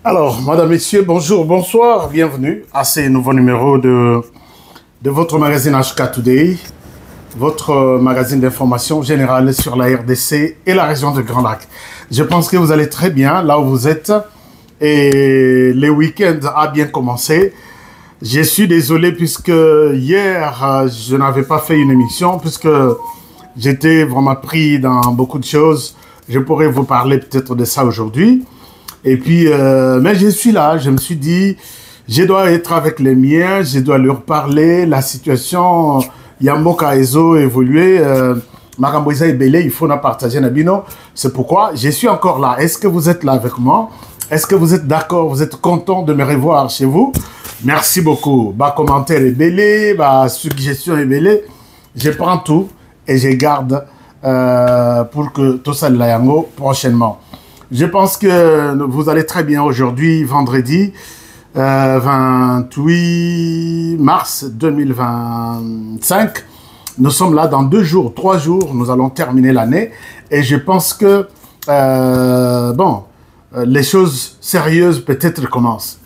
Alors, madame, messieurs, bonjour, bonsoir, bienvenue à ce nouveau numéro de votre magazine HK Today, votre magazine d'information générale sur la RDC et la région de Grand Lac. Je pense que vous allez très bien là où vous êtes et le week-end a bien commencé. Je suis désolé puisque hier, je n'avais pas fait une émission puisque j'étais vraiment pris dans beaucoup de choses. Je pourrais vous parler peut-être de ça aujourd'hui. Et puis, mais je suis là, je me suis dit, je dois être avec les miens, je dois leur parler, la situation, Yamboka Ezo évolué, Maramboisa et Belé, il faut la partager, Nabino. C'est pourquoi je suis encore là. Est-ce que vous êtes là avec moi? Est-ce que vous êtes d'accord? Vous êtes content de me revoir chez vous? Merci beaucoup. Bah, commentaire est belé, bah, suggestion est belé. Je prends tout et je garde pour que tout ça l'ayango prochainement. Je pense que vous allez très bien aujourd'hui, vendredi 28 mars 2025. Nous sommes là dans 2 jours, 3 jours, nous allons terminer l'année. Et je pense que, les choses sérieuses peut-être commencent.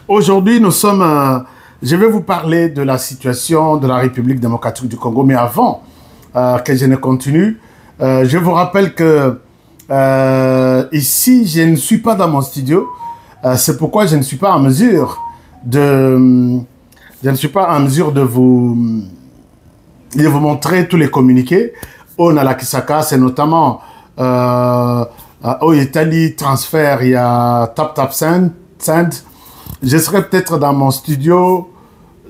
Aujourd'hui, nous sommes... je vais vous parler de la situation de la République démocratique du Congo. Mais avant que je ne continue, je vous rappelle que ici, je ne suis pas dans mon studio. C'est pourquoi je ne suis pas en mesure de... Je ne suis pas en mesure de vous montrer tous les communiqués. Au Nalakisaka, c'est notamment au Italie, transfert, il y a TapTapSend. Je serai peut-être dans mon studio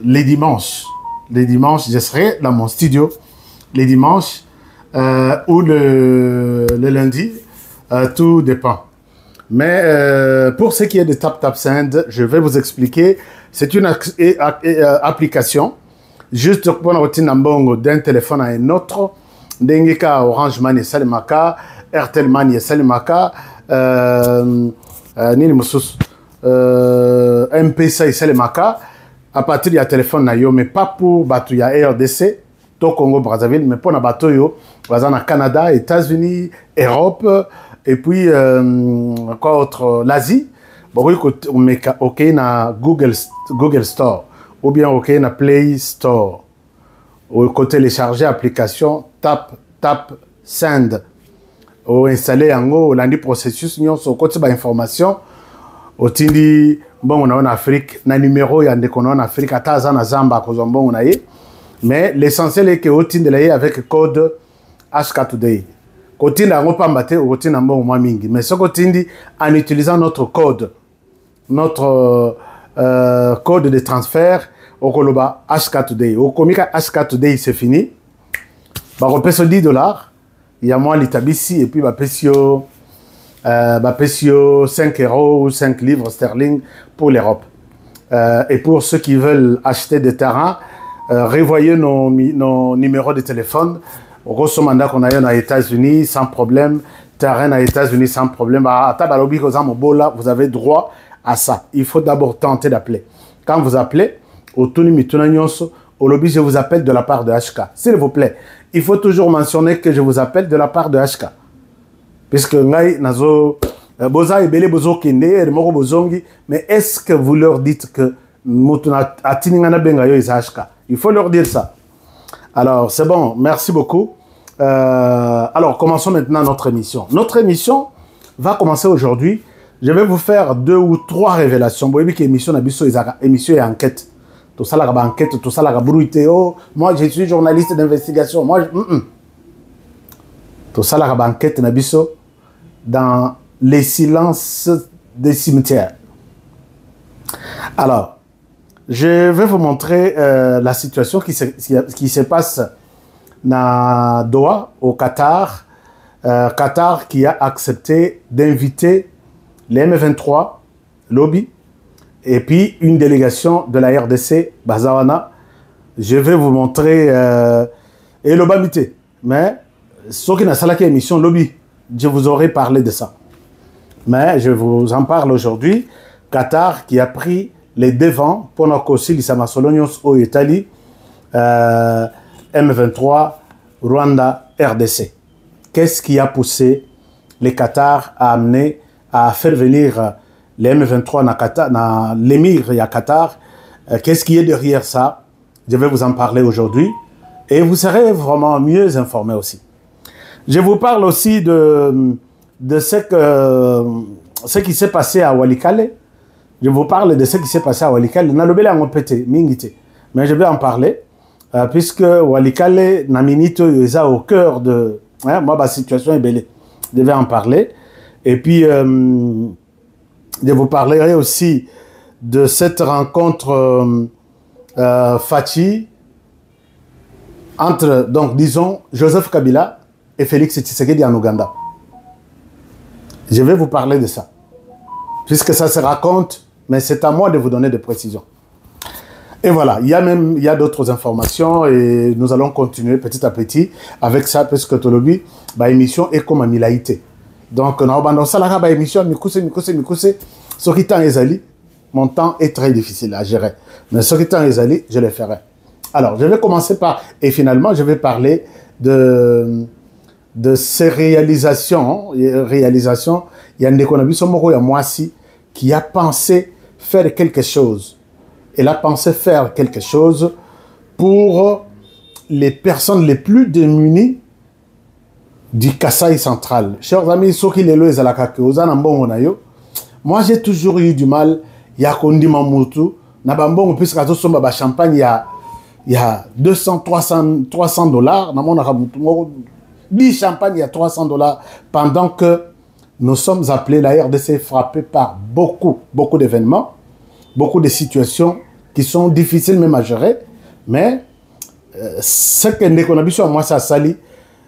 les dimanches. Les dimanches, je serai dans mon studio les dimanches ou le lundi. Tout dépend. Mais pour ce qui est de TapTapSend, je vais vous expliquer. C'est une application juste pour nous d'un téléphone à un autre. D'Engeka Orange Money Salimaka, Airtel Money Salimaka, Nini Moussous, MPSA Salimaka, à partir du téléphone nayo, mais pas pour Batouya RDC, au Congo Brazzaville, mais pour na Batoyo, au Canada, États-Unis, Europe. Et puis, quoi autre? L'Asie, ok, na Google Store, ou bien ok, na Play Store. Au côté télécharger application TapTapSend. Ou installer en haut, lundi processus, nous avons côté information. Au tindi, bon, on a en Afrique, na numéro, il y a des qu'on a en Afrique, à Tazana Zamba, bon, on a eu. Mais l'essentiel est que au tindi, avec code HK Today. Côté n'a pas battu au côté n'a pas au mingi, mais ce côté en utilisant notre code code de transfert au Koloba HK Today. Au comica HK Today c'est fini. Bah on paye 10 $. Il y a moi l'itabisi et puis bah pesio 5 € ou 5 livres sterling pour l'Europe. Et pour ceux qui veulent acheter des terrains, revoyez nos numéros de téléphone. Grosso mandat qu'on a eu aux États-Unis sans problème, terrain aux États-Unis sans problème. Vous avez droit à ça. Il faut d'abord tenter d'appeler. Quand vous appelez, au lobby, je vous appelle de la part de HK. S'il vous plaît, il faut toujours mentionner que je vous appelle de la part de HK. Puisque mais est-ce que vous leur dites que il faut leur dire ça. Alors, c'est bon, merci beaucoup. Alors, commençons maintenant notre émission. Notre émission va commencer aujourd'hui. Je vais vous faire 2 ou 3 révélations. Vous voyez que l'émission et enquête. Tout ça, la enquête, tout ça, la bruitéo. Moi, je suis journaliste d'investigation. Moi, tout ça, la enquête, dans les silences des cimetières. Alors, je vais vous montrer la situation qui se passe dans Doha, au Qatar. Qatar qui a accepté d'inviter les M23, lobby, et puis une délégation de la RDC, Bazawana. Je vais vous montrer et le Bamité. Mais ceux qui n'ont pas émission lobby, je vous aurais parlé de ça. Mais je vous en parle aujourd'hui. Qatar qui a pris les devants pour nos aussi les Samasolonios au Italie, M23, Rwanda, RDC. Qu'est-ce qui a poussé les Qatar à amener, à faire venir les M23 na Qatar, na l'émir et à Qatar. Qu'est-ce qui est derrière ça? Je vais vous en parler aujourd'hui et vous serez vraiment mieux informés aussi. Je vous parle aussi de ce qui s'est passé à Walikale. Je vous parle de ce qui s'est passé à Walikale. Mais je vais en parler puisque Walikale Naminito est au cœur de moi, ma situation est belle. Je vais en parler. Et puis, je vous parlerai aussi de cette rencontre Fachi entre, donc, disons, Joseph Kabila et Félix Tshisekedi en Ouganda. Je vais vous parler de ça. Puisque ça se raconte, mais c'est à moi de vous donner des précisions. Et voilà, il y a d'autres informations et nous allons continuer petit à petit avec ça, puisque Tolobi, l'émission est comme un milaïté. Donc, on a ça, l'émission, ce qui t'en est allé, mon temps est très difficile à gérer. Mais ce qui t'en est allé, je le ferai. Alors, je vais commencer par, et finalement, je vais parler de ces réalisations. Il y a un économiste, qui a pensé faire quelque chose. Elle a pensé faire quelque chose pour les personnes les plus démunies du Kasaï central. Chers amis, moi j'ai toujours eu du mal. Il y a Kondi Mamutu, puisque champagne il y a 200, 300 dollars. 10 champagne il y a 300 dollars. Pendant que nous sommes appelés, la RDC frappée par beaucoup d'événements. Beaucoup de situations qui sont difficiles même à gérer, mais ce que l'économie sur moi ça sali,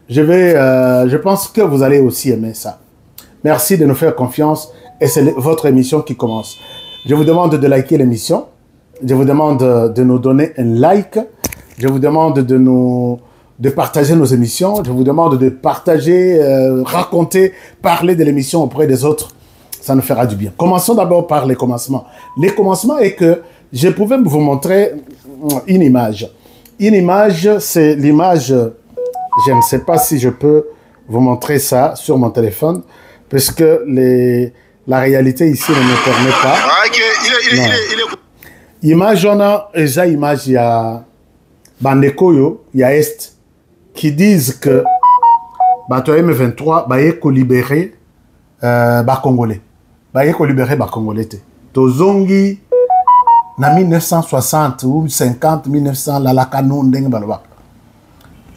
je pense que vous allez aussi aimer ça. Merci de nous faire confiance et c'est votre émission qui commence. Je vous demande de liker l'émission, je vous demande de nous donner un like, je vous demande de partager nos émissions, je vous demande de partager, raconter, parler de l'émission auprès des autres. Ça nous fera du bien. Commençons d'abord par les commencements. Les commencements est que je pouvais vous montrer une image. Une image, c'est l'image, je ne sais pas si je peux vous montrer ça sur mon téléphone, parce que la réalité ici ne me permet pas. Image, on a déjà image, il y a Bandekoyo, il y a Est, qui disent que Bato M23 va libérer Congolais. Il faut libérer les Congolais. Tozongi, na 1960 ou 50, 1900,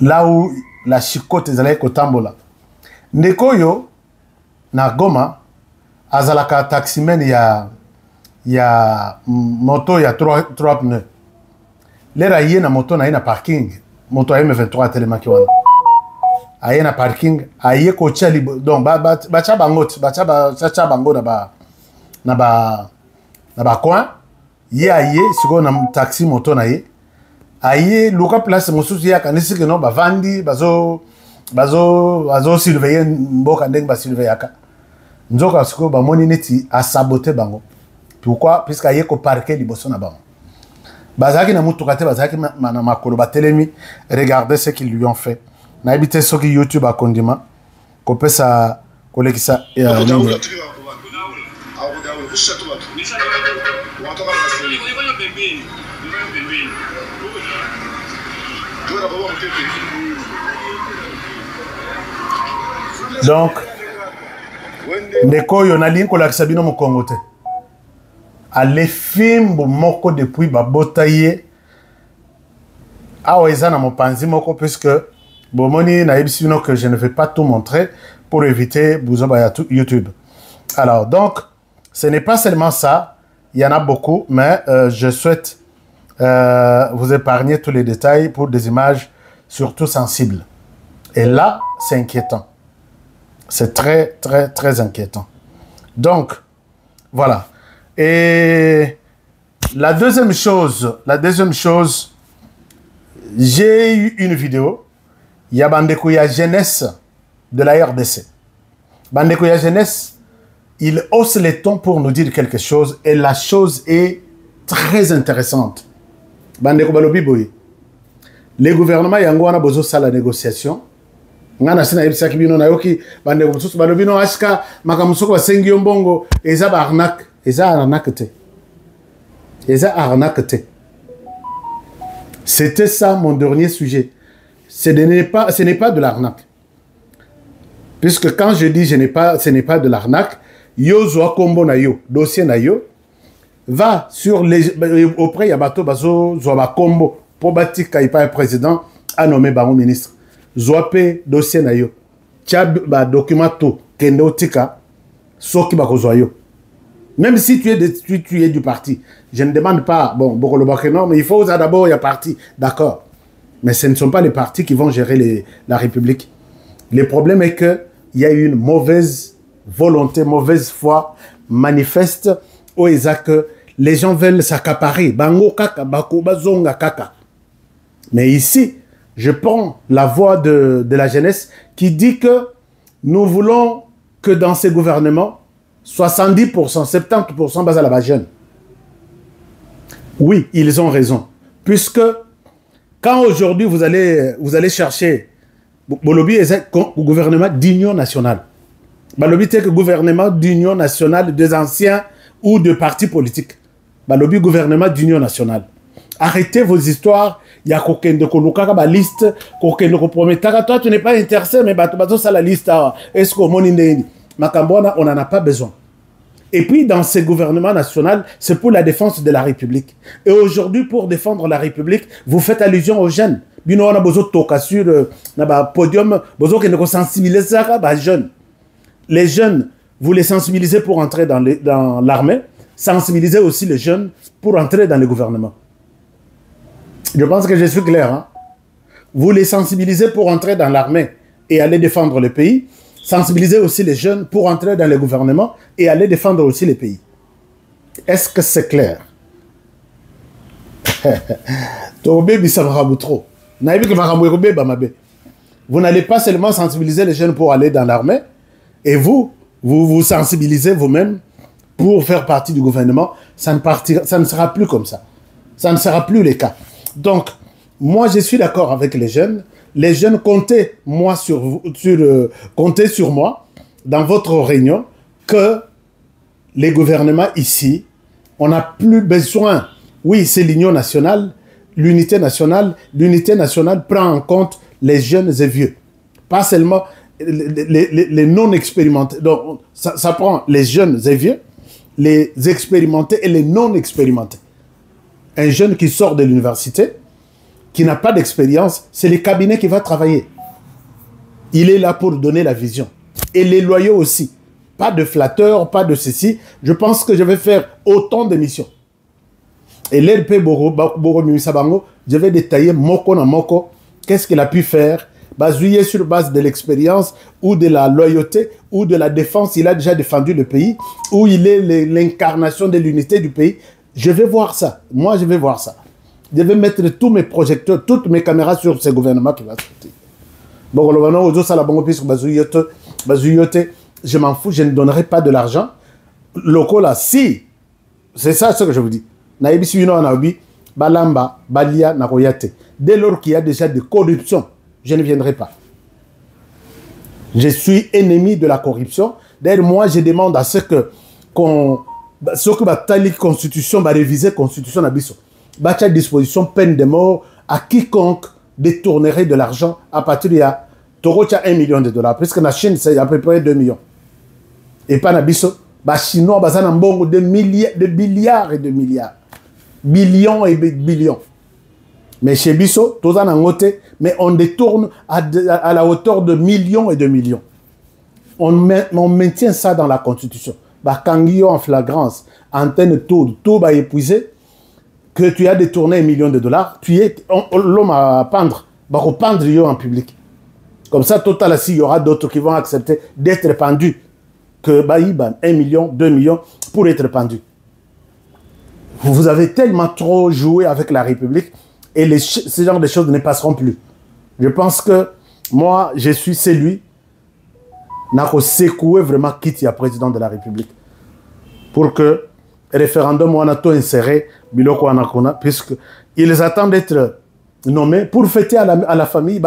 là où la chicote est allée au Tambola. Ndekoyo, na Goma, azalaka taximen, il y a moto, il y a 3 pneus. L'air y na moto, na parking. Moto M23 tellement qui wana. Aye na parking, aye ko chali donc bacha bango na ba coin ye aye siko na taxi moto na ye aye luka place mosusu ya kanisi que non ba vandi bazo surveiller mboka ndenge ba surveiller aka nzoka siko ba moni neti a saboter bango. Pourquoi? Puisque aye ko parquer liboso na bango. Bazaki na mutuka te bazaki na makolo ba telemi, regardez ce qu'ils lui ont fait. Na habité sur YouTube à Kondima, qu'on peut ça, ça. Donc, ndeko yo na link la kisabino mo Congo te. Ale fimbo moko depuis babotaye. Awa eza na mopanzi moko puisque Bomoni na ebisino que je ne vais pas tout montrer pour éviter Bouzaba YouTube. Alors, donc, ce n'est pas seulement ça, il y en a beaucoup, mais je souhaite vous épargner tous les détails pour des images surtout sensibles. Et là, c'est inquiétant. C'est très, très, très inquiétant. Donc, voilà. Et la deuxième chose, j'ai eu une vidéo. Il y a Bandekouya Jeunesse de la RDC. Bandekouya Jeunesse, il hausse les tons pour nous dire quelque chose et la chose est très intéressante. Bandekouya Balobi Boye. Les gouvernements yango a besoin de la négociation. Ngana sina ebisa kibino na yoki Bandekouya Balobi no aska makamusoko wa sengi yombongo eza ba arnaque eza arnaque te. Eza arnaque te. C'était ça mon dernier sujet. Ce n'est pas de l'arnaque. Puisque quand je dis ce n'est pas de l'arnaque, yo zoa kombo na yo, dossier na yo, va sur les auprès ya bato bazo zoa ba kombo pour bati kaipa président a nommé bango ministre. Zoa pe dossier na yo. Tia ba document to kende otika soki ba ko zoa yo. Même si tu es du parti, je ne demande pas, bon, non, mais il faut d'abord, il y a parti, d'accord. Mais ce ne sont pas les partis qui vont gérer la République. Le problème est qu'il y a une mauvaise volonté, mauvaise foi manifeste au Isaac que les gens veulent s'accaparer. Bango kaka, bako, bazonga kaka. Mais ici, je prends la voix de la jeunesse qui dit que nous voulons que dans ces gouvernements, 70%, 70% basent à la jeune. Oui, ils ont raison. Puisque quand aujourd'hui vous allez chercher Bolobi est le gouvernement d'union nationale. Balobi est le gouvernement d'union nationale des anciens ou de partis politiques. Balobi gouvernement d'union nationale. Arrêtez vos histoires. Il y a quelqu'un de Kolukaka, la liste, quelqu'un de Koprometaka. Toi, tu n'es pas intéressé, mais ça la liste. Est-ce qu'on Makambona, on n'en a pas besoin. Et puis, dans ces gouvernements nationaux, c'est pour la défense de la République. Et aujourd'hui, pour défendre la République, vous faites allusion aux jeunes. Bino, on a besoin de toka sur le podium, besoin de sensibiliser les jeunes. Les jeunes, vous les sensibilisez pour entrer dans l'armée, sensibilisez aussi les jeunes pour entrer dans le gouvernement. Je pense que je suis clair. Hein? Vous les sensibilisez pour entrer dans l'armée et aller défendre le pays. Sensibiliser aussi les jeunes pour entrer dans le gouvernement et aller défendre aussi les pays. Est-ce que c'est clair? Vous n'allez pas seulement sensibiliser les jeunes pour aller dans l'armée, et vous sensibilisez vous-même pour faire partie du gouvernement. Ça ne sera plus comme ça. Ça ne sera plus le cas. Donc, moi, je suis d'accord avec les jeunes. Les jeunes, comptez sur moi dans votre réunion que les gouvernements ici, on n'a plus besoin. Oui, c'est l'union nationale, l'unité nationale. L'unité nationale prend en compte les jeunes et vieux. Pas seulement les non-expérimentés. Donc, ça prend les jeunes et vieux, les expérimentés et les non-expérimentés. Un jeune qui sort de l'université, qui n'a pas d'expérience, c'est le cabinet qui va travailler. Il est là pour donner la vision. Et les loyaux aussi. Pas de flatteurs, pas de ceci. Je pense que je vais faire autant de missions. Et l'RP Boro Mimisabango, je vais détailler moko na moko, qu'est-ce qu'il a pu faire, basé sur base de l'expérience, ou de la loyauté, ou de la défense. Il a déjà défendu le pays, ou il est l'incarnation de l'unité du pays. Je vais voir ça. Moi, je vais voir ça. Je vais mettre tous mes projecteurs, toutes mes caméras sur ce gouvernement qui va sortir. Bon, je m'en fous, je ne donnerai pas de l'argent. Loko là, si, c'est ça ce que je vous dis. Balamba, Balia, Nakoyate. Dès lors qu'il y a déjà de corruption, je ne viendrai pas. Je suis ennemi de la corruption. D'ailleurs, moi, je demande à ce que la constitution, réviser la constitution d'Abisso. Battre disposition peine de mort à quiconque détournerait de l'argent à partir de Torocha 1 million de dollars. Puisque la Chine, c'est à peu près 2 millions. Et pas Nabiso, les Chinois, ils ont de milliards et de milliards. Billions et billions. Mais chez Bisso, tous en côté, mais on détourne à la hauteur de millions et de millions. On maintient ça dans la Constitution. Kangio en flagrance, antenne tout va épuiser. Que tu as détourné 1 million de dollars, tu es l'homme à pendre, en public. Comme ça, total, il y aura d'autres qui vont accepter d'être pendus. Que 1 million, 2 millions pour être pendus. Vous avez tellement trop joué avec la République et ce genre de choses ne passeront plus. Je pense que moi, je suis celui qui a secoué vraiment quitte le président de la République. Pour que le référendum on a tout inséré, puisque ils attendent d'être nommés pour fêter à la famille.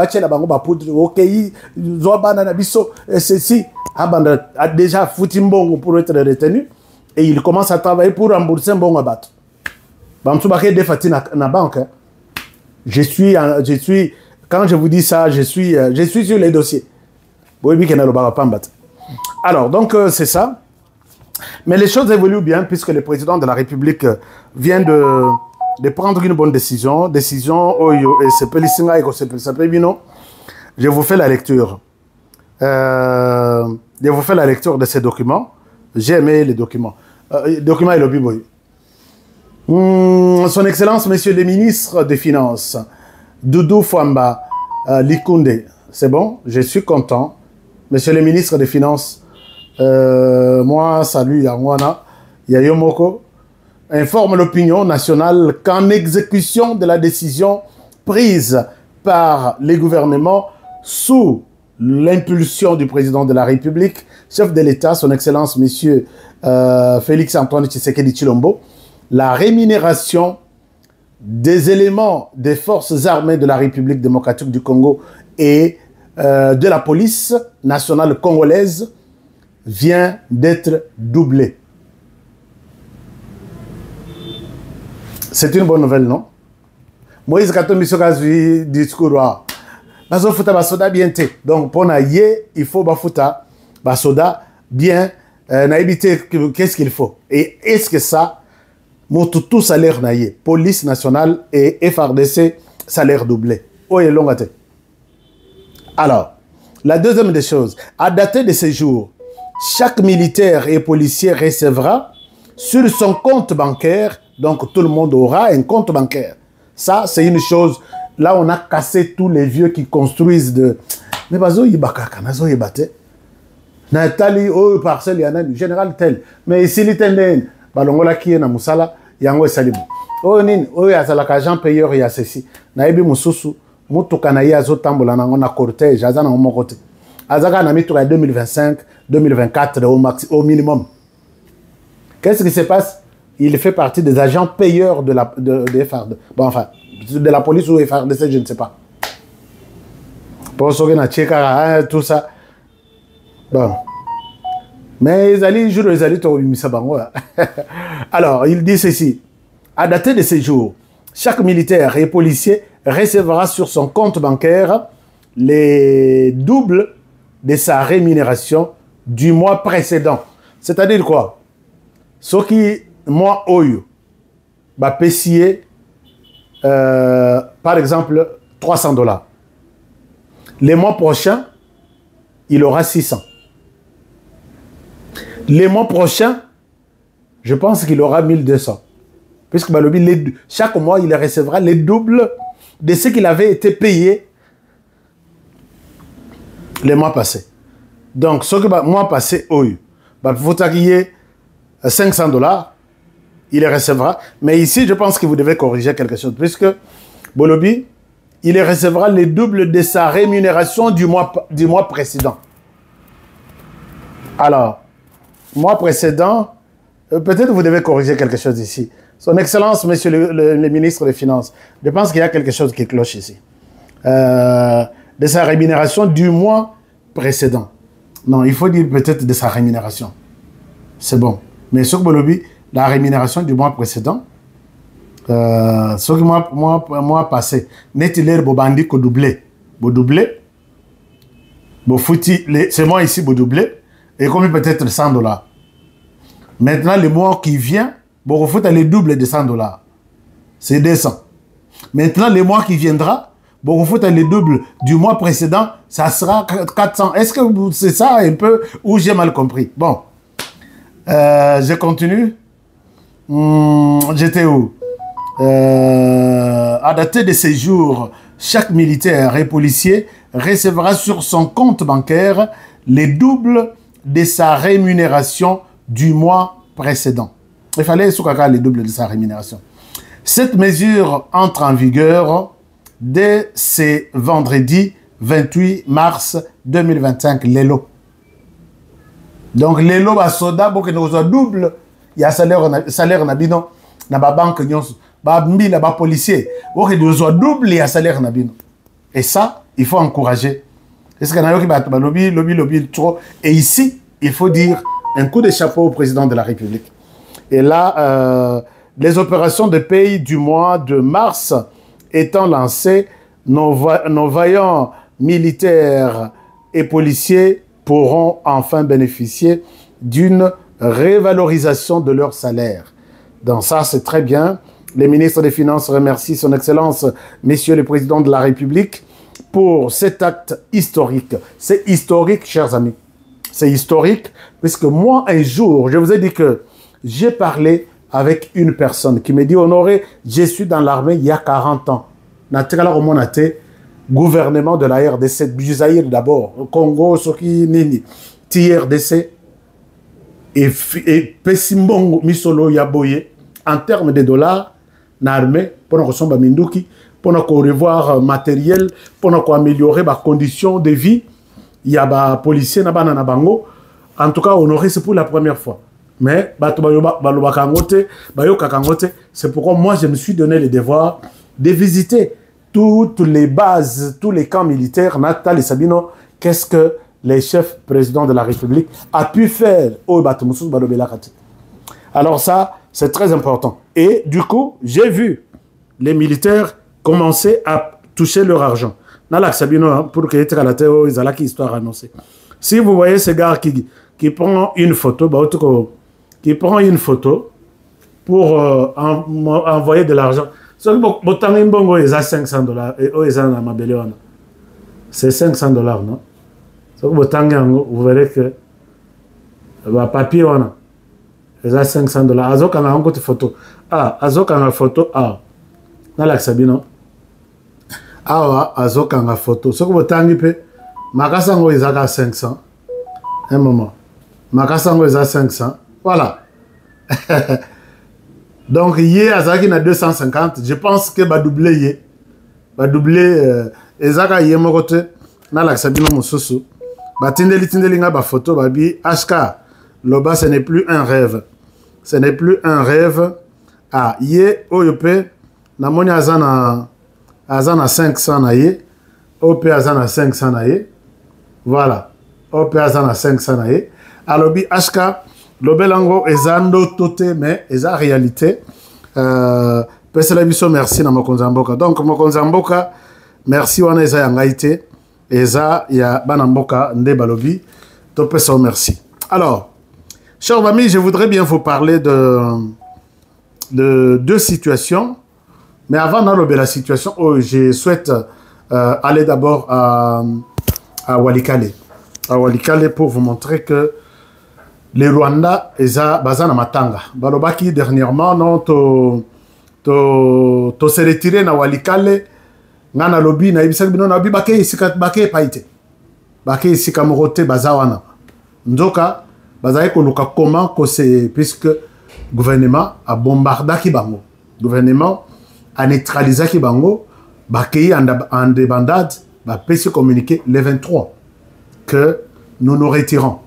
Ceci a déjà foutu mbongo pour être retenu. Et il commence à travailler pour rembourser un bon abat. Na banque. Quand je vous dis ça, je suis sur les dossiers. Alors, donc, c'est ça. Mais les choses évoluent bien puisque le président de la République vient de prendre une bonne décision. Je vous fais la lecture. Je vous fais la lecture de ces documents. J'ai aimé les documents. Documents et lobby boy. Son Excellence, Monsieur le ministre des Finances, Doudou Fwamba Likunde, c'est bon, je suis content. Monsieur le ministre des Finances, moi, salut Yangwana, Yayomoko, informe l'opinion nationale qu'en exécution de la décision prise par les gouvernements sous l'impulsion du président de la République, chef de l'État, son Excellence, Monsieur Félix Antoine Tshisekedi Tshilombo, la rémunération des éléments des forces armées de la République démocratique du Congo et de la police nationale congolaise vient d'être doublée. C'est une bonne nouvelle, non? Moïse Katumbi Sokazi discours. Bazo futa basoda bien te. Donc pour naïe, il faut bafuta basoda bien naïbité. Qu'est-ce qu'il faut? Et est-ce que ça tout salaire naïe, police nationale et FRDC salaire doublé. Alors, la deuxième des choses, à dater de ces jours, chaque militaire et policier recevra sur son compte bancaire, donc tout le monde aura un compte bancaire. Ça, c'est une chose. Là, on a cassé tous les vieux qui construisent de... Mais bazo yibakaka, nazo yibate. Nathalie, oh, parcelle, y en a, général tel. Mais ici, l'itenden, balongola qui est na musala, yango esalibu. Oh, nin, oh, ya zalaka agent payeur, ya ceci. Naibi mususu, mutuka na ya zo tambola na ngona cortège, azana ngomokote. Azaka na mitura 2025, 2024 au minimum. Qu'est-ce qui se passe? Il fait partie des agents payeurs de FRD. Bon, enfin, de la police ou FRDC, je ne sais pas. Pour sauver na tcheka, tout ça. Bon. Mais ils allaient jouer les alliés. Alors, il dit ceci. À dater de ces jours, chaque militaire et policier recevra sur son compte bancaire les doubles de sa rémunération du mois précédent. C'est-à-dire quoi? Ce qui, moi, oyo, va payer, par exemple, $300. Les mois prochains, il aura 600. Les mois prochains, je pense qu'il aura 1200. Puisque chaque mois, il recevra les doubles de ce qu'il avait été payé les mois passés. Donc, ce que le mois passé, il faut qu'il $500, il les recevra. Mais ici, je pense que vous devez corriger quelque chose. Puisque Bolobi, il recevra les doubles de sa rémunération du mois précédent. Alors, mois précédent, peut-être vous devez corriger quelque chose ici. Son Excellence, Monsieur le ministre des Finances, je pense qu'il y a quelque chose qui cloche ici. De sa rémunération du mois précédent. Non, il faut dire peut-être de sa rémunération. C'est bon. Mais sur Bolobi, la rémunération du mois précédent, ce que mois passé, n'est-il bobandi que doublé. Bo doublé. Bo fouti, c'est moi ici, bo doublé. Et comme peut-être $100. Maintenant, le mois qui vient, bon, il faut aller double de $100. C'est 200. Maintenant, le mois qui viendra, bon, il faut aller double du mois précédent, ça sera 400. Est-ce que c'est ça un peu ou j'ai mal compris? Bon, je continue. J'étais où? À dater de ces jours, chaque militaire et policier recevra sur son compte bancaire les doubles de sa rémunération du mois précédent. Il fallait les doubles de sa rémunération. Cette mesure entre en vigueur dès ce vendredi 28 mars 2025, l'élo. Donc l'élo va soda pour que nous ayons double, il y a salaire nabino, na ba banque nyonso, ba mbila ba policier, pour que nous ayons double, il y a salaire nabino. Et ça, il faut encourager. Est-ce qu'il y a lobby trop? Et ici, il faut dire un coup de chapeau au président de la République. Et là, les opérations de pays du mois de mars étant lancées, nos vaillants militaires et policiers pourront enfin bénéficier d'une révalorisation de leur salaire. Donc ça, c'est très bien. Les ministres des Finances remercient son Excellence, Messieurs le Président de la République, pour cet acte historique. C'est historique, chers amis. C'est historique, puisque moi, un jour, je vous ai dit que j'ai parlé avec une personne qui me dit « Honoré, je suis dans l'armée il y a 40 ans. » Gouvernement de la RDC, du Zaïre d'abord, Congo, Soki, Nini, TRDC, et Pesimbongo, Misolo, Yaboye, en termes de dollars, l'armée, pour nous ressembler à Minduki, pour nous revoir matériel, pour nous améliorer les conditions de vie, il y a des policiers na bango. En tout cas, honoré, c'est pour la première fois. Mais, c'est pourquoi moi, je me suis donné le devoir de visiter toutes les bases, tous les camps militaires. Nathalie Sabino, qu'est-ce que les chefs présidents de la République a pu faire au Batumoussous Balobelakati. Alors ça, c'est très important. Et du coup, j'ai vu les militaires commencer à toucher leur argent. Nalak Sabino, pour que la théo, ils allaient histoire annoncée. Si vous voyez ce gars qui prend une photo, pour envoyer de l'argent. C'est 500 $. C'est 500 $, non? Vous verrez que le papier, il a 500 $. Azok a une photo. Ah, Azok a une photo. Ah, Nalak Sabino. Ah, Azok a une photo. Ce que vous avez Makasango, il a 500. Un moment. Makasango, il a 500. Voilà. Donc, hier, Azaki na 250. Je pense que va doubler. Va doubler. Ezaka hier, mon côté. Nalak Sabino Moussousou. Ba tindeli nga ba photo. Ba bi. HK. Loba, ce n'est plus un rêve. Ce n'est plus un rêve. Ah, hier, Oyope. Namoni Azana 500 na ye. Ope Azana 500 na ye. Voilà. Ope Azana 500 na ye. Alobi HK. Lobelango ezando tote mais eza réalité. Pesela biso merci na mokonzamboka. Donc mokonzamboka merci wana eza yangaite eza ya banamboka nde balobi to pesa merci. Alors, chers amis, je voudrais bien vous parler de deux situations. Mais avant d'enlever la situation, je souhaite aller d'abord à Walikale. À Walikale pour vous montrer que les Rwandais, ils ont bazana matanga. Balobaki dernièrement, non, to se retirer na Walikale, ngana lobby na ibisa bino na bi bake isika bake paite. Bake isika morote bazawana. Ndoka bazaye ko luka comment que c'est puisque gouvernement a bombardé Kibango. Gouvernement a neutralisé Kibango, bake en débandade, ba pesi communiqué le 23 que nous nous retirons.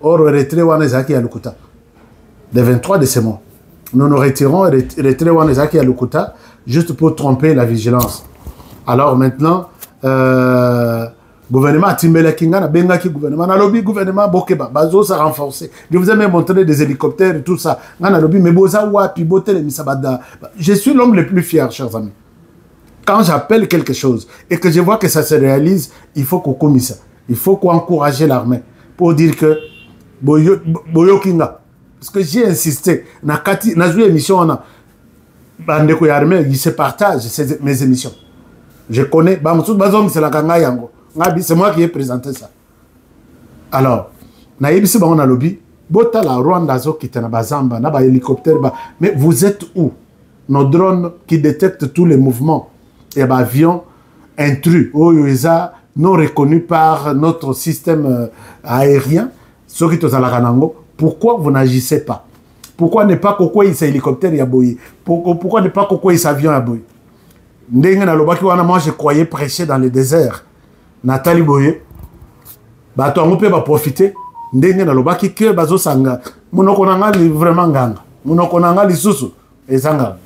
Or, retrait Wanezaki à Lukuta. Le 23 de ce mois. Nous nous retirons, retrait Wanezaki à Lukuta, juste pour tromper la vigilance. Alors maintenant, gouvernement Timbele Kingana, Bengaki gouvernement, Nalobi gouvernement Bokeba, Bazo s'est renforcé. Je vous ai même montré des hélicoptères et tout ça. Nalobi, mais Boza Wapi, Botel et Misabada. Je suis l'homme le plus fier, chers amis. Quand j'appelle quelque chose et que je vois que ça se réalise, il faut qu'on commise ça. Il faut qu'on encourage l'armée pour dire que Boyo Kinga. Parce que j'ai insisté. Na joué émission, on a. Bandeko Yarmé, il se partage mes émissions. Je connais. C'est la Kanga Yango. C'est moi qui ai présenté ça. Alors, Naïbisi Bango lobby. Bota la Rwanda zo qui na bazamba, na ba hélicoptère. Mais vous êtes où? Nos drones qui détectent tous les mouvements. Et bah, avions intrus. Oyoeza non reconnus par notre système aérien. Pourquoi vous n'agissez pas? Pourquoi ne pas pourquoi il hélicoptère y a boyé? Pourquoi ne pas pourquoi il avion a boyé? Moi je croyais prêcher dans le désert. Nathalie Boye, bah toi on peut pas profiter. Ndenge na lobaki que bazo sanga. Munoko nanga vraiment nganga. Munoko nanga lisusu ezanga.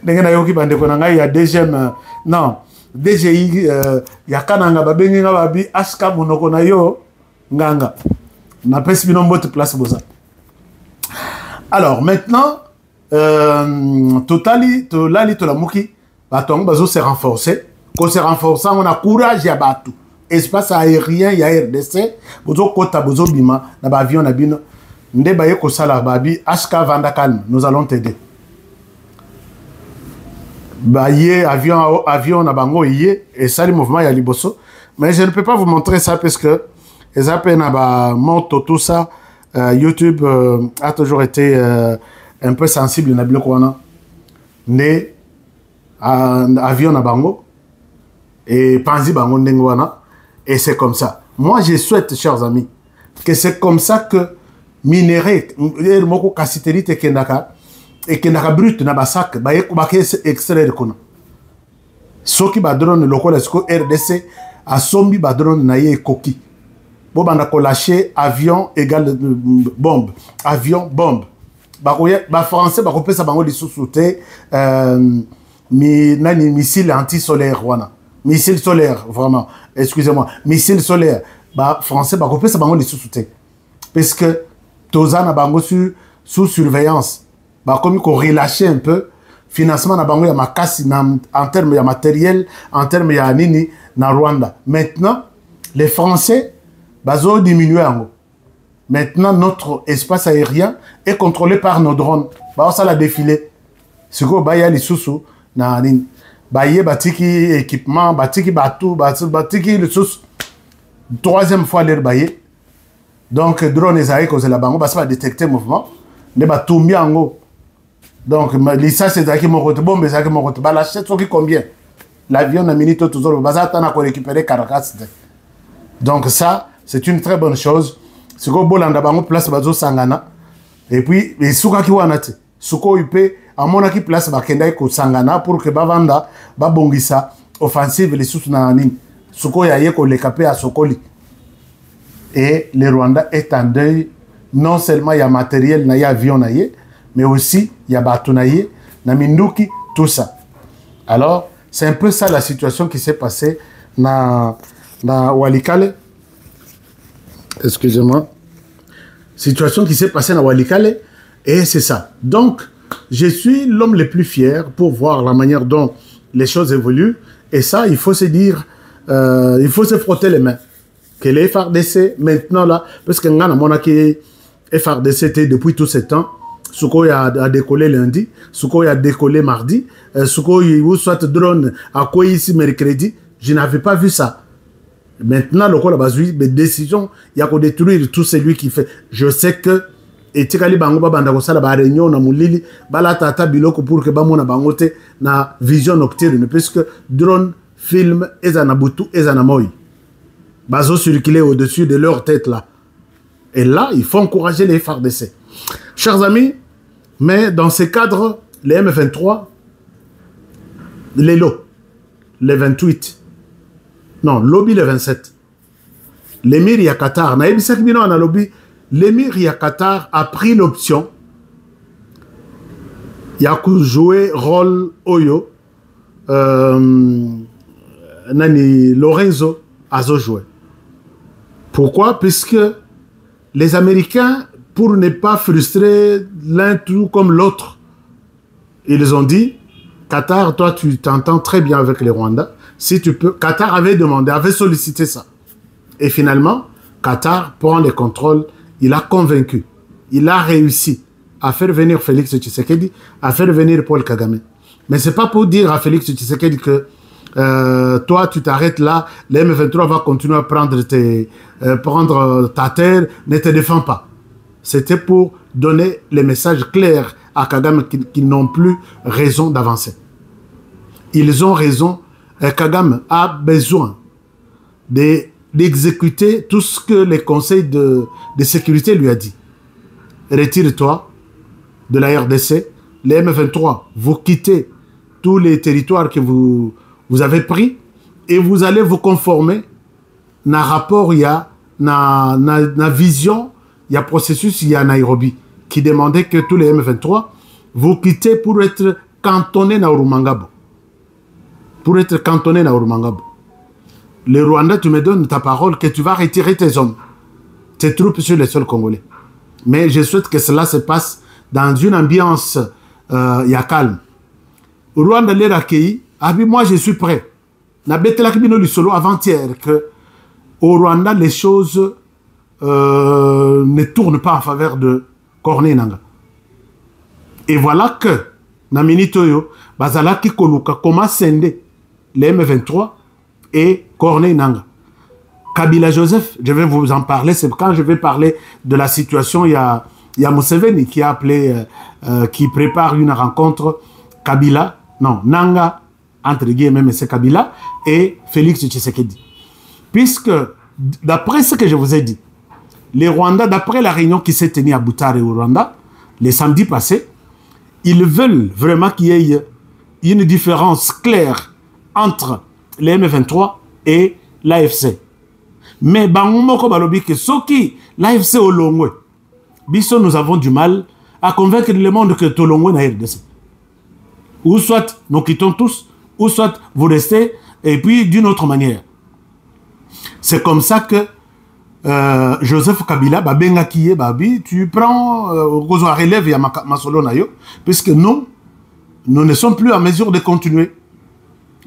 Ndenge na yoki bande konanga ya deuxième non DGI ya kananga babengi nga babi aska munoko na yo nganga. Na pesi bino mbote place boza. Alors, maintenant, Tolali, Tolamuki, Batong, Bazo s'est renforcé. Quand c'est renforcé, on a courage, il y a Batou. Espace aérien, il y a RDC. Bozo Kota, Bozo Bima, na avion, na bino. Nde Baye Kosala, Babi, HK Vanda Calme, nous allons t'aider. Baye, avion, na bango, yé, et ça, le mouvement, il y a Liboso. Mais je ne peux pas vous montrer ça parce que, les appels, na moto, tout ça, YouTube a toujours été un peu sensible, na bilo kwana. Nde, avion, na bango, et Panzi, bango, ndengwana. Et c'est comme ça. Moi, je souhaite, chers amis, que c'est comme ça que minerai, moko kasiterite kendaka, et kendaka brut na basak, ba extraire kuna. Soki ba drone lokola sko RDC, a sombi ba drone na ye koki. Bo banda ko lâcher avion égale bombe. Avion, bombe. Ba français, ba kopesa bango li sous-souté, missile anti-solaire, wana. Missile solaire, vraiment. Excusez-moi. Missile solaire. Bah, français, bah, ça va les sous-souter. Parce que, Toza n'a pas sous surveillance. Bah, comme il faut relâcher un peu, financement n'a pas il y a ma casse en termes de matériel, en termes de nini, na Rwanda. Maintenant, les Français, bah, ils ont diminué en haut. Maintenant, notre espace aérien est contrôlé par nos drones. Bah, ça l'a défilé. C'est quoi, bah, il y a les sous-sous, na nini. Baye batiki équipement, batiki batou, batiki le sous. Troisième fois l'air baye. Donc drone ezai cause la bango basa détecter mouvement. Ne batou miango. Donc lisa c'est zaki mon côté bombe zaki mon côté. Ba la chette qui combien? L'avion na minute toujours basa tana ko récupérer Caracas. Donc ça c'est une très bonne chose. C'est ko bolanda bango place bazo sangana. Et puis les souka ki wanate. Suko ipe à mon qui place bakenda ko sangana pour que bavanda babongisa offensive les sous na nini suko ya yeko le capé à Sokoli. Et le Rwanda est en deuil. Non seulement il y a matériel na y avion na ye, mais aussi il y a bateau na ye, na minduki, tout ça. Alors c'est un peu ça la situation qui s'est passée na Walikale. Excusez-moi. Situation qui s'est passée na Walikale. Et c'est ça. Donc, je suis l'homme le plus fier pour voir la manière dont les choses évoluent. Et ça, il faut se dire, il faut se frotter les mains. Que les FRDC, maintenant là, parce que nous avons FRDC était depuis tout ce temps, Suko a décollé lundi, Suko a décollé mardi, Suko ou soit drone à quoi ici mercredi, je n'avais pas vu ça. Maintenant, le col a basé des décisions, il y a qu'à détruire tout celui qui fait. Je sais que et tikali bango ba banda ko sala ba réunion na mulili bala tata biloko pour que ba mona bango te na vision nocturne puisque drone film ezana butu ezana moi bazo circuler au-dessus de leur tête là. Et là, il faut encourager les FARDC. Chers amis, mais dans ce cadre, les M23, les lots, les 28, non, lobby les 27, l'émir Yakatar, naïbisak bino na lobby. L'émir Yakatar a pris l'option Yaku jouer rôle Oyo Nani Lorenzo Azo joué. Pourquoi? Puisque les Américains, pour ne pas frustrer l'un tout comme l'autre, ils ont dit Qatar, toi tu t'entends très bien avec les Rwandais. Si tu peux, Qatar avait demandé, avait sollicité ça. Et finalement, Qatar prend le contrôle. Il a convaincu, il a réussi à faire venir Félix Tshisekedi, à faire venir Paul Kagame. Mais ce n'est pas pour dire à Félix Tshisekedi que toi, tu t'arrêtes là, les M23 va continuer à prendre ta terre, ne te défends pas. C'était pour donner les messages clairs à Kagame qu'ils n'ont plus raison d'avancer. Ils ont raison. Kagame a besoin d'exécuter tout ce que les conseils de sécurité lui a dit. Retire-toi de la RDC. Les M23, vous quittez tous les territoires que vous avez pris et vous allez vous conformer à rapport, il y a na vision, il y a processus, il y a Nairobi qui demandait que tous les M23 vous quittez pour être cantonnés dans Urumangabo. Pour être cantonnés dans Urumangabo. Le Rwanda, tu me donnes ta parole que tu vas retirer tes hommes, tes troupes sur les sols congolais. Mais je souhaite que cela se passe dans une ambiance il y a calme. Rwanda les accueilli, moi je suis prêt. Na betela kibino li solo avant-hier que au Rwanda les choses ne tournent pas en faveur de Corneille Nangaa. Et voilà que na minitoyo bazalaki koluka comment sender les M23 et Corneille Nangaa. Kabila Joseph, je vais vous en parler, c'est quand je vais parler de la situation, il y a Museveni qui a appelé, qui prépare une rencontre Nangaa, entre guillemets, mais c'est Kabila, et Félix Tshisekedi. Puisque, d'après ce que je vous ai dit, les Rwandais, d'après la réunion qui s'est tenue à Butare au Rwanda, les samedis passés, ils veulent vraiment qu'il y ait une différence claire entre les M23 et l'AFC. Mais Bangumoko Balobi que Soki, l'AFC au Longwe, nous avons du mal à convaincre le monde que Tolongwe n'a RDC. Ou soit nous quittons tous, ou soit vous restez, et puis d'une autre manière. C'est comme ça que Joseph Kabila, Babenga Kiye, Babi, tu prends Gozo relève et Masolo Nayo, puisque nous ne sommes plus en mesure de continuer.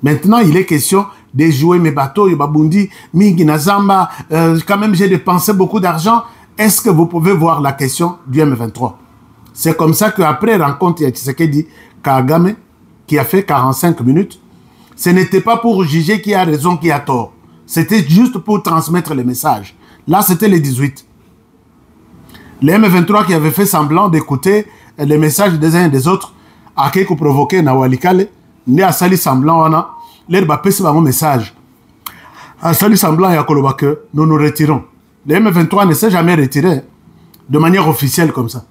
Maintenant, il est question de jouer mes bateaux, Babundi, Mingi Nazamba, quand même j'ai dépensé beaucoup d'argent. Est-ce que vous pouvez voir la question du M23? C'est comme ça qu'après rencontre, il y a Tshisekedi Kagame, qui a fait 45 minutes. Ce n'était pas pour juger qui a raison, qui a tort. C'était juste pour transmettre les messages. Là, c'était les 18. Les M23 qui avaient fait semblant d'écouter les messages des uns et des autres, à qui provoqué Nawalikale, né à Sali semblant, on a l'air de passer un message. À Sali semblant, il y a que nous nous retirons. Les M23 ne s'est jamais retiré de manière officielle comme ça.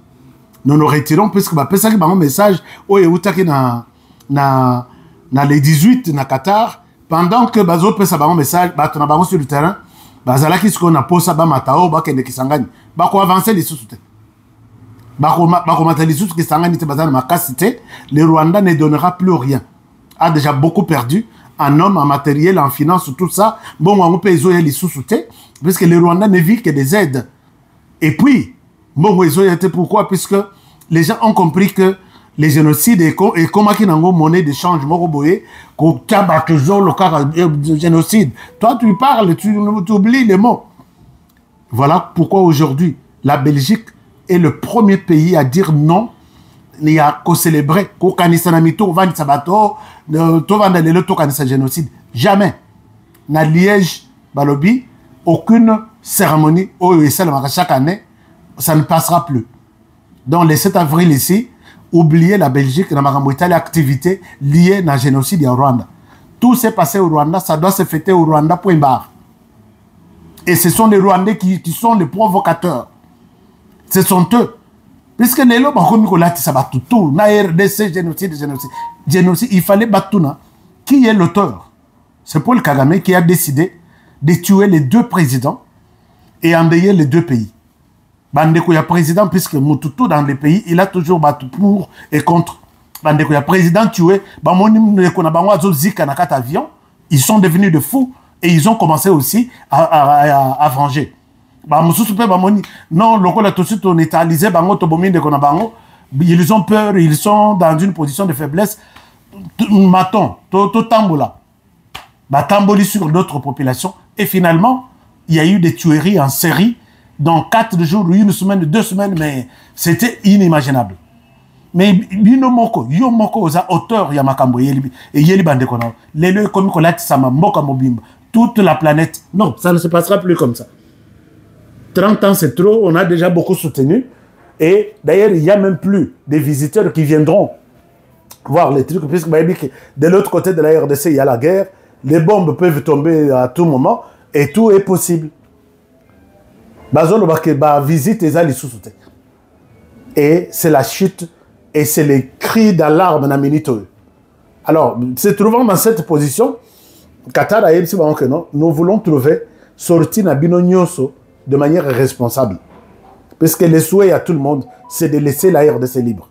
Nous nous retirons puisque bah pesa un message au Eutaki na les 18 na Qatar pendant que bazo pesa un message bah tona bango sur le terrain bah zala qui ce qu'on a posé ba matao ba kende kisangani ba ko avancer les sous-soutés ba ko mater les sous kisangani te bazana makasité le Rwanda ne donnera plus rien, a déjà beaucoup perdu en hommes, en matériel, en finance, tout ça. Bon, on peut les sous-soutés parce que le Rwanda ne vit que des aides. Et puis, bon, pourquoi? Puisque les gens ont compris que les génocides et comment qu'ils n'ont monnaie d'échange, moroboye, qu'on tabac toujours le cas de génocide. Toi, tu parles, tu oublies les mots. Voilà pourquoi aujourd'hui, la Belgique est le premier pays à dire non. Il y a qu'à célébrer, qu'au Kanisanamito, au Van Sabato, au Vandalelo, au Kanisa génocide. Jamais. Na Liège, Balobi, aucune cérémonie au USL chaque année, ça ne passera plus. Donc, le 7 avril ici, oubliez la Belgique, la Maramouita, l'activité liée à la génocide au Rwanda. Tout s'est passé au Rwanda, ça doit se fêter au Rwanda, point barre. Et ce sont les Rwandais qui sont les provocateurs. Ce sont eux. Puisque Nelo, na RDC, génocide, il fallait battre. Qui est l'auteur? C'est Paul Kagame qui a décidé de tuer les deux présidents et endayer les deux pays. Bandeko ya président, puisque Moutoutou dans les pays, il a toujours battu pour et contre. Bandeko ya président tué, avion, ils sont devenus de fous et ils ont commencé aussi à venger. Non, ils ont peur, ils sont dans une position de faiblesse. Maton, tambola. Tamboli sur d'autres populations. Et finalement, il y a eu des tueries en série dans 4 jours, une semaine, 2 semaines, mais c'était inimaginable. Mais binomoko, yomoko oza auteur yamakambo et yeli bande kono. Les comme kolati sama moka mobimba. Toute la planète. Non, ça ne se passera plus comme ça. 30 ans, c'est trop. On a déjà beaucoup soutenu. Et d'ailleurs, il n'y a même plus des visiteurs qui viendront voir les trucs. Puisque de l'autre côté de la RDC, il y a la guerre. Les bombes peuvent tomber à tout moment. Et tout est possible. Visite et c'est la chute. Et c'est les cris d'alarme na minito. Alors, se trouvant dans cette position, Qatar a dit que non, nous voulons trouver sortie na bino nyonso de manière responsable. Parce que le souhait à tout le monde, c'est de laisser la RDC libre.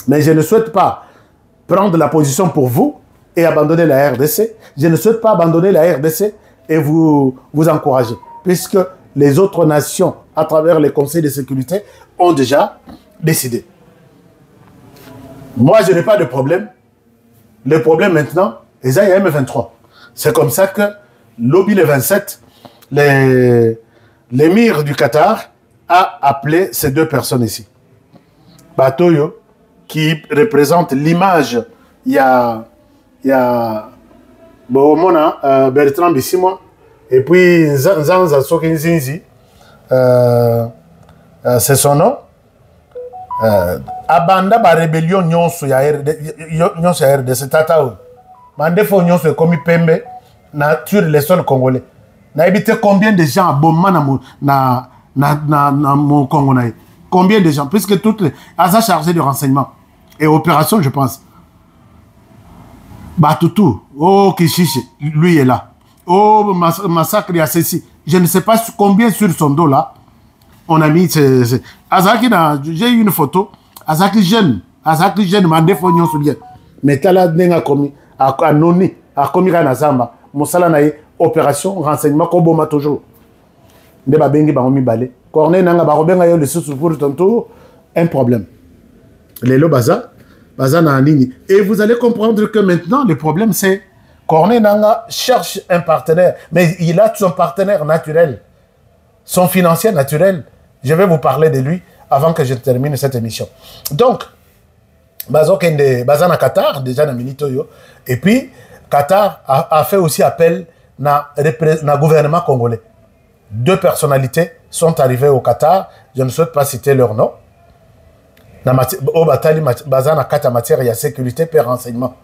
Mais je ne souhaite pas prendre la position pour vous et abandonner la RDC. Je ne souhaite pas abandonner la RDC et vous encourager. Puisque les autres nations, à travers les conseils de sécurité, ont déjà décidé. Moi, je n'ai pas de problème. Le problème maintenant, il y a M23. C'est comme ça que lobby le 27, l'émir du Qatar a appelé ces deux personnes ici. Batoyo, qui représente l'image, il y a Bertrand Bissimo, et puis Nzanza Sokinzinzi, c'est son nom. Abanda ba rébellion nyonso ya RDC tatao. Mandefo nyonso komi pembe nature les sols congolais. Na évité combien de gens abomma na mon Congo na. Combien de gens puisque toutes les asa chargé de renseignement et opération je pense. Batutu, oh Kishiche, lui est là. Oh massacre à ceci. Je ne sais pas combien sur son dos là. On a mis Azaki, j'ai eu une photo. Azaki jeune, m'a défendu sur bien. Mais t'as là n'a commis, à noni, à commis à Nazamba. Moussala naï, opération, renseignement, Koboma toujours. Deba bengi baromi balé. Corné nanga barobenga yo le sous pour tantôt, un problème. Les lo baza na nini. Et vous allez comprendre que maintenant, le problème c'est, Corné nanga cherche un partenaire, mais il a son partenaire naturel, son financier naturel. Je vais vous parler de lui avant que je termine cette émission. Donc, Bazana Qatar, déjà dans Minitoyo, et puis Qatar a fait aussi appel na gouvernement congolais. Deux personnalités sont arrivées au Qatar, je ne souhaite pas citer leur nom. Au Batali, Bazana Qatar matière, il y a sécurité et renseignement.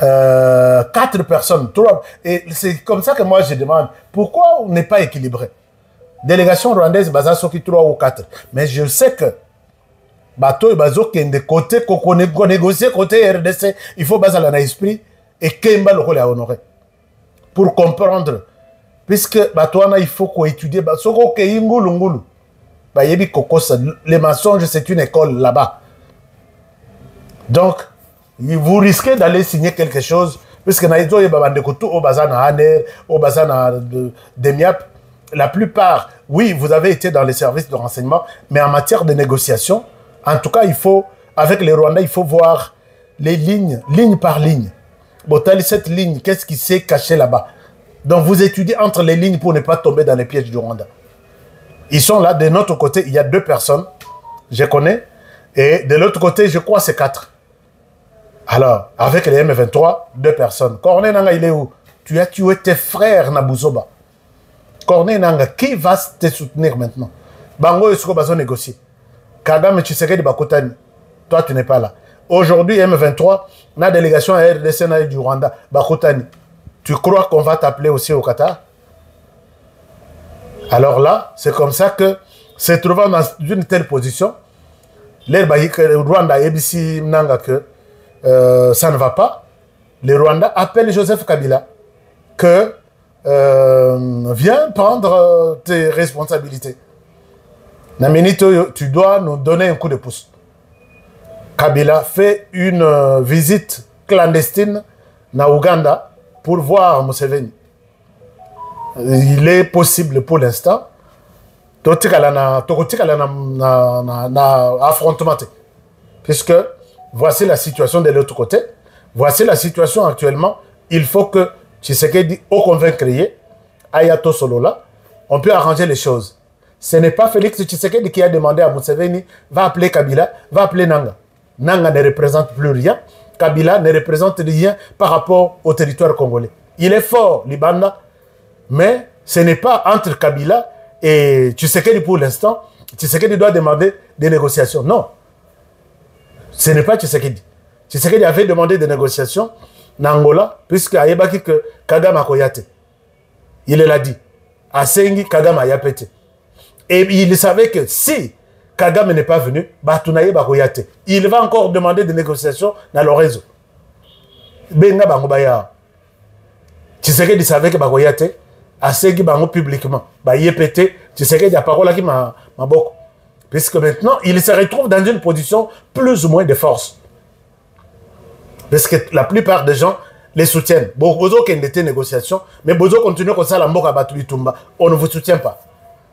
4 personnes, 3. Et c'est comme ça que moi je demande, pourquoi on n'est pas équilibré? Délégation rwandaise, baza soki 3 ou 4. Mais je sais que bateau et bazo qui de côté qu'on négocier côté RDC, il faut baser dans l'esprit et Kemba le rôle à honorer. Pour comprendre, puisque bateau il faut qu'on étudie soko ke ingulu ngulu. Ba yebi kokosa, les mensonges c'est une école là-bas. Donc vous risquez d'aller signer quelque chose puisque na izo yeba bande kotu au bazana haner, au bazana demiap. La plupart, oui, vous avez été dans les services de renseignement, mais en matière de négociation, en tout cas, il faut, avec les Rwandais, il faut voir les lignes, ligne par ligne. Bon, cette ligne, qu'est-ce qui s'est caché là-bas? Donc, vous étudiez entre les lignes pour ne pas tomber dans les pièges du Rwanda. Ils sont là, de notre côté, il y a 2 personnes, je connais, et de l'autre côté, je crois, c'est 4. Alors, avec les M23, 2 personnes. Corné Nanga, il est où? Tu as tué tes frères, Nabouzoba. Corné Nanga, qui va te soutenir maintenant? Bango et Soko Bazo négocier. Kagame Tshisekedi Bakotani, toi tu n'es pas là. Aujourd'hui, M23, la délégation à RDC du Rwanda, Bakotani, tu crois qu'on va t'appeler aussi au Qatar? Alors là, c'est comme ça que, se trouvant dans une telle position, le Rwanda ABC Nanga que ça ne va pas, le Rwanda appelle Joseph Kabila que viens prendre tes responsabilités. Naminito, tu dois nous donner un coup de pouce. Kabila fait une visite clandestine na Ouganda pour voir Museveni. Il est possible pour l'instant affrontement, puisque voici la situation de l'autre côté, voici la situation actuellement. Il faut que Tshisekedi au convaincre Ayato Solola, on peut arranger les choses. Ce n'est pas Félix Tshisekedi qui a demandé à Museveni, va appeler Kabila, va appeler Nanga. Nanga ne représente plus rien. Kabila ne représente rien par rapport au territoire congolais. Il est fort, Libanda, mais ce n'est pas entre Kabila et Tshisekedi pour l'instant. Tshisekedi doit demander des négociations. Non. Ce n'est pas Tshisekedi. Tshisekedi avait demandé des négociations en Angola, puisque Ayebaki que Kagame a koyate. Il l'a dit. Asengi Kagame a yapete. Et il savait que si Kagame n'est pas venu, il va encore demander des négociations dans le réseau. Benga Bangobaya. Tshisekedi savait que Bagoyate, Asengi Bango publiquement. Yepete, Tshisekedi a parole qui m'a beaucoup. Puisque maintenant, il se retrouve dans une position plus ou moins de force. Parce que la plupart des gens les soutiennent. Bozo qui était négociation, mais Bozo continue comme ça, la mort à battre Tumba. On ne vous soutient pas.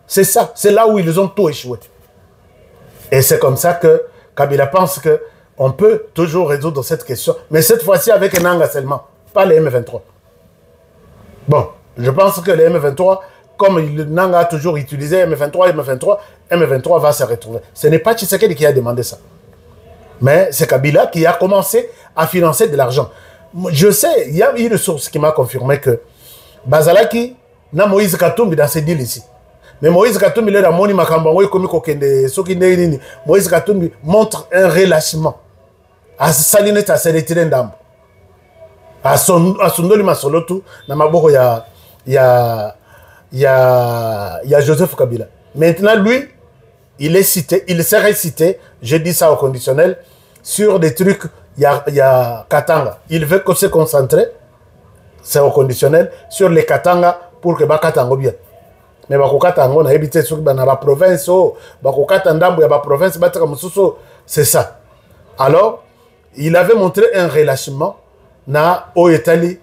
C'est ça, c'est là où ils ont tout échoué. Et c'est comme ça que Kabila pense on peut toujours résoudre cette question, mais cette fois-ci avec un Nanga seulement, pas les M23. Bon, je pense que les M23, comme le Nanga a toujours utilisé M23 va se retrouver. Ce n'est pas Tshisekedi qui a demandé ça. Mais c'est Kabila qui a commencé à financer de l'argent. Je sais, il y a une source qui m'a confirmé que Bazalaki n'a Moïse Katumbi dans ces deals ici. Mais Moïse Katumbi, Moïse Katumbi montre un relâchement. À Salinette, à se retirer d'âme. À Sondoli Masolotu, il y a Joseph Kabila. Maintenant, lui, il est cité, il serait cité, je dis ça au conditionnel, sur des trucs, il y a Katanga. Il veut que se concentrer, c'est au conditionnel, sur les Katanga pour que Bakatango bien. Mais Bakokatanga, on a habité sur la province, Bakokatandambo, la province, c'est ça. Alors, il avait montré un relâchement na Oyetali,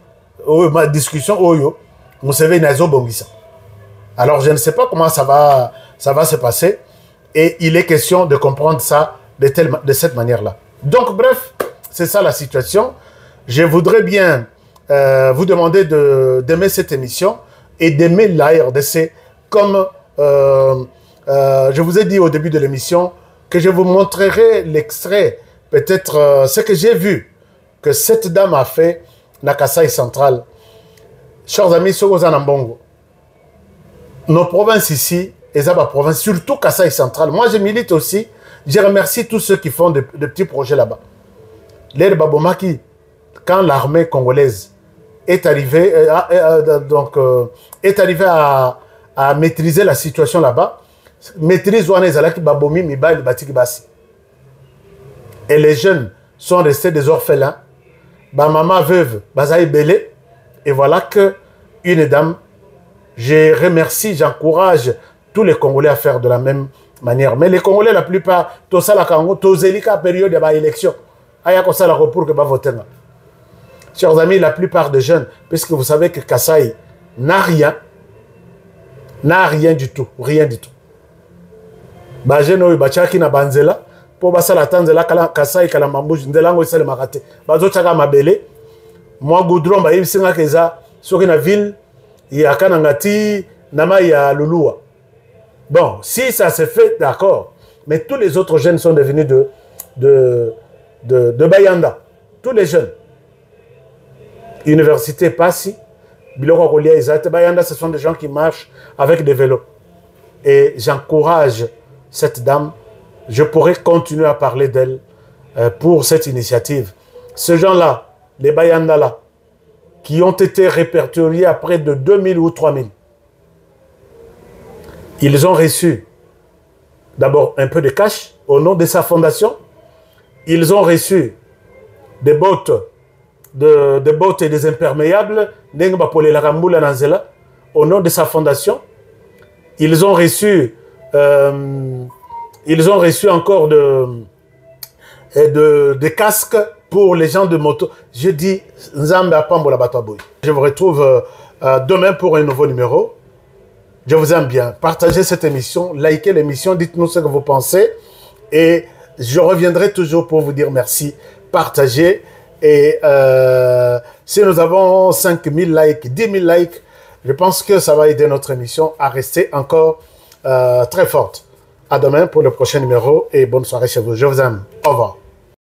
ma discussion Oyo, Mousseve Nazo Bongisa. Alors, je ne sais pas comment ça va se passer. Et il est question de comprendre ça de cette manière-là. Donc, bref, c'est ça la situation. Je voudrais bien vous demander d'aimer cette émission et d'aimer la RDC comme je vous ai dit au début de l'émission que je vous montrerai l'extrait, peut-être ce que j'ai vu que cette dame a fait na Kasai Central. Chers amis, Sogozanambongo, nos provinces ici, et ça, ma province, surtout Kasai Central. Moi, je milite aussi. Je remercie tous ceux qui font de petits projets là-bas. L'air Babomaki, quand l'armée congolaise est arrivée, à maîtriser la situation là-bas, maîtrise Ouanezalaki Babomi Mibali Batiki Bassi. Et les jeunes sont restés des orphelins. Ma maman veuve, Bazaï Belé. Et voilà que une dame, je remercie, j'encourage tous les Congolais à faire de la même manière. Mais les Congolais, la plupart, tout ça, la Congo, tout zélika période de l'élection. Aya ko ça la recours que va voter. Chers amis, la plupart des jeunes, puisque vous savez que Kasai n'a rien du tout, rien du tout. Bajeno bachaki na banzela, pour basa la tanzela kala Kasai kala mambuj ndelango isale makate. Bazo chaka mabele. Moi goudron ba yimsinga keza soki na ville ya kanangati nama ya lulua. Bon, si ça se fait, d'accord. Mais tous les autres jeunes sont devenus de Bayanda. Tous les jeunes. Université Passi, Biloko Kolia Isate, Bayanda, ce sont des gens qui marchent avec des vélos. Et j'encourage cette dame. Je pourrais continuer à parler d'elle pour cette initiative. Ces gens-là, les Bayanda là, qui ont été répertoriés à près de 2000 ou 3000. Ils ont reçu d'abord un peu de cash au nom de sa fondation. Ils ont reçu des bottes, des bottes et des imperméables au nom de sa fondation. Ils ont reçu encore des casques pour les gens de moto. Je dis, je vous retrouve demain pour un nouveau numéro. Je vous aime bien. Partagez cette émission, likez l'émission, dites-nous ce que vous pensez. Et je reviendrai toujours pour vous dire merci. Partagez. Et si nous avons 5000 likes, 10 000 likes, je pense que ça va aider notre émission à rester encore très forte. À demain pour le prochain numéro et bonne soirée chez vous. Je vous aime. Au revoir.